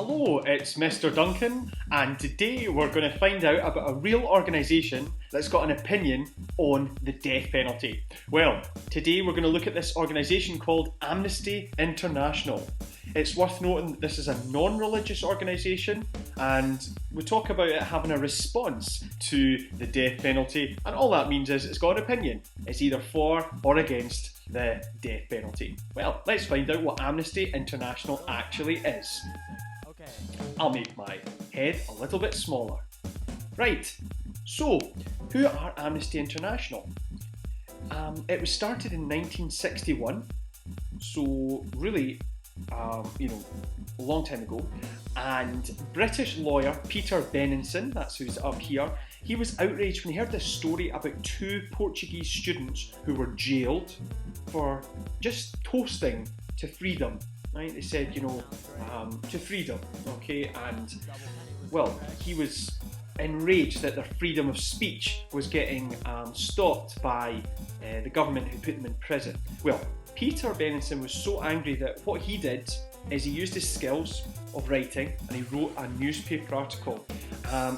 Hello, it's Mr. Duncan, and today we're going to find out about a real organisation that's got an opinion on the death penalty. Well, today we're going to look at this organisation called Amnesty International. It's worth noting that this is a non-religious organisation, and we talk about it having a response to the death penalty, and all that means is it's got an opinion. It's either for or against the death penalty. Well, let's find out what Amnesty International actually is. I'll make my head a little bit smaller. Right, so who are Amnesty International? It was started in 1961, so really, a long time ago. And British lawyer Peter Benenson, that's who's up here, he was outraged when he heard this story about two Portuguese students who were jailed for just toasting to freedom. Right? They said, to freedom, okay? And, well, he was enraged that their freedom of speech was getting stopped by the government who put them in prison. Well, Peter Benenson was so angry that what he did is he used his skills of writing and he wrote a newspaper article.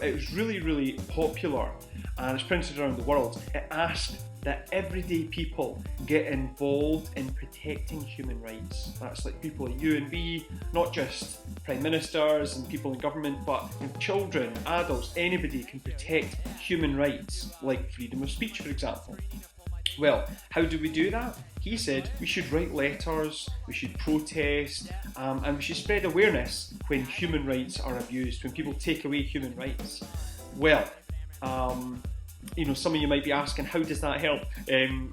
It was really, really popular and it's printed around the world. It asked that everyday people get involved in protecting human rights. That's like people like you and me, not just prime ministers and people in government, but children, adults, anybody can protect human rights, like freedom of speech, for example. Well, how do we do that? He said we should write letters, we should protest, and we should spread awareness when human rights are abused, when people take away human rights. Well, some of you might be asking, how does that help?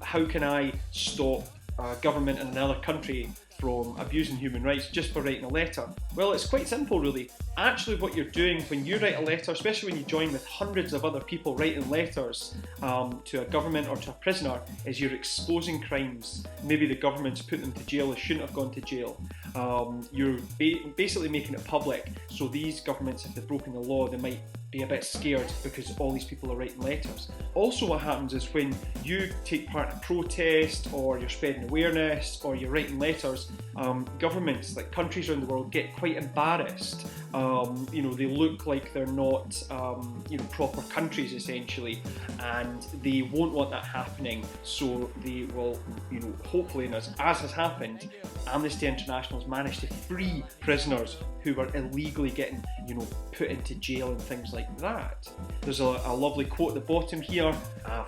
How can I stop a government in another country from abusing human rights just for writing a letter? Well, it's quite simple really. Actually what you're doing when you write a letter, especially when you join with hundreds of other people writing letters to a government or to a prisoner, is you're exposing crimes. Maybe the government's put them to jail, they shouldn't have gone to jail. You're basically making it public, so these governments, if they've broken the law, they might be a bit scared because all these people are writing letters. Also what happens is when you take part in a protest or you're spreading awareness or you're writing letters, governments, like countries around the world, get quite embarrassed. They look like they're not proper countries essentially, and they won't want that happening, so they will, hopefully, and as has happened, Amnesty International has managed to free prisoners who were illegally getting put into jail and things like that. There's a lovely quote at the bottom here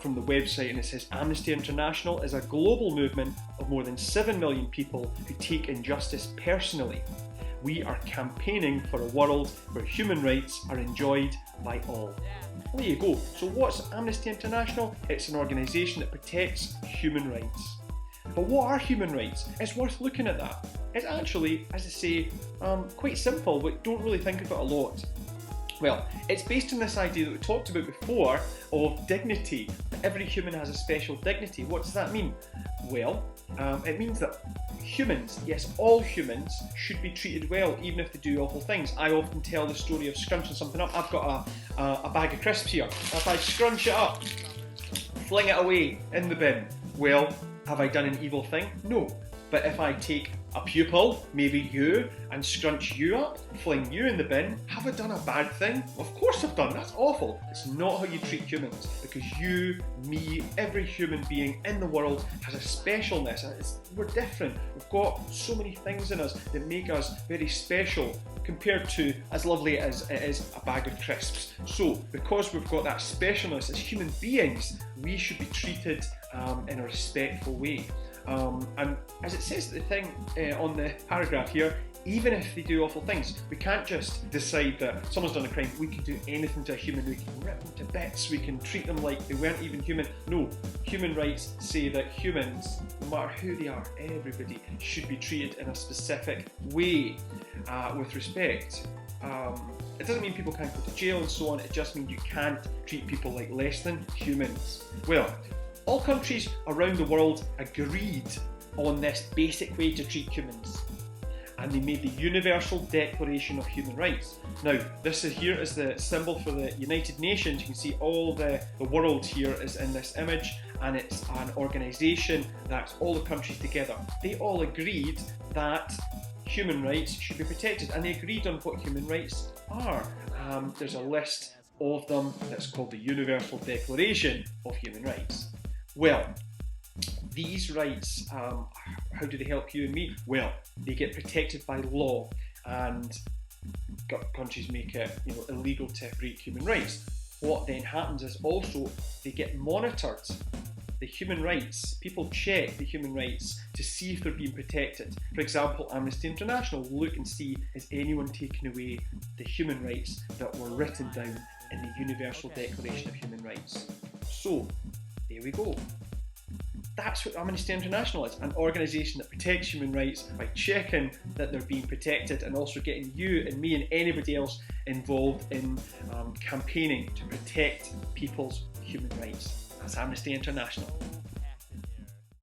from the website, and it says, Amnesty International is a global movement of more than 7 million people who take injustice personally. We are campaigning for a world where human rights are enjoyed by all. There you go. So what's Amnesty International? It's an organisation that protects human rights. But what are human rights? It's worth looking at that. It's actually, as I say, quite simple, but don't really think about it a lot. Well, it's based on this idea that we talked about before of dignity. Every human has a special dignity. What does that mean? Well, it means that humans, yes, all humans, should be treated well, even if they do awful things. I often tell the story of scrunching something up. I've got a bag of crisps here. If I scrunch it up, fling it away in the bin, well, have I done an evil thing? No. But if I take a pupil, maybe you, and scrunch you up, fling you in the bin, have I done a bad thing? Of course I've done, that's awful. It's not how you treat humans, because you, me, every human being in the world has a specialness. We're different. We've got so many things in us that make us very special compared to as lovely as it is a bag of crisps. So, because we've got that specialness as human beings, we should be treated in a respectful way. And as it says the thing on the paragraph here, even if they do awful things, we can't just decide that someone's done a crime, we can do anything to a human, we can rip them to bits, we can treat them like they weren't even human. No, human rights say that humans, no matter who they are, everybody should be treated in a specific way with respect. It doesn't mean people can't go to jail and so on, it just means you can't treat people like less than humans. Well, all countries around the world agreed on this basic way to treat humans, and they made the Universal Declaration of Human Rights. Now, this here is the symbol for the United Nations. You can see all the world here is in this image, and it's an organisation that's all the countries together. They all agreed that human rights should be protected, and they agreed on what human rights are. There's a list of them that's called the Universal Declaration of Human Rights. Well, these rights, how do they help you and me? Well, they get protected by law, and countries make it illegal to break human rights. What then happens is also they get monitored. The human rights, people check the human rights to see if they're being protected. For example, Amnesty International will look and see, is anyone taking away the human rights that were written down in the Universal Declaration of Human Rights? So, there we go. That's what Amnesty International is, an organisation that protects human rights by checking that they're being protected, and also getting you and me and anybody else involved in campaigning to protect people's human rights. That's Amnesty International.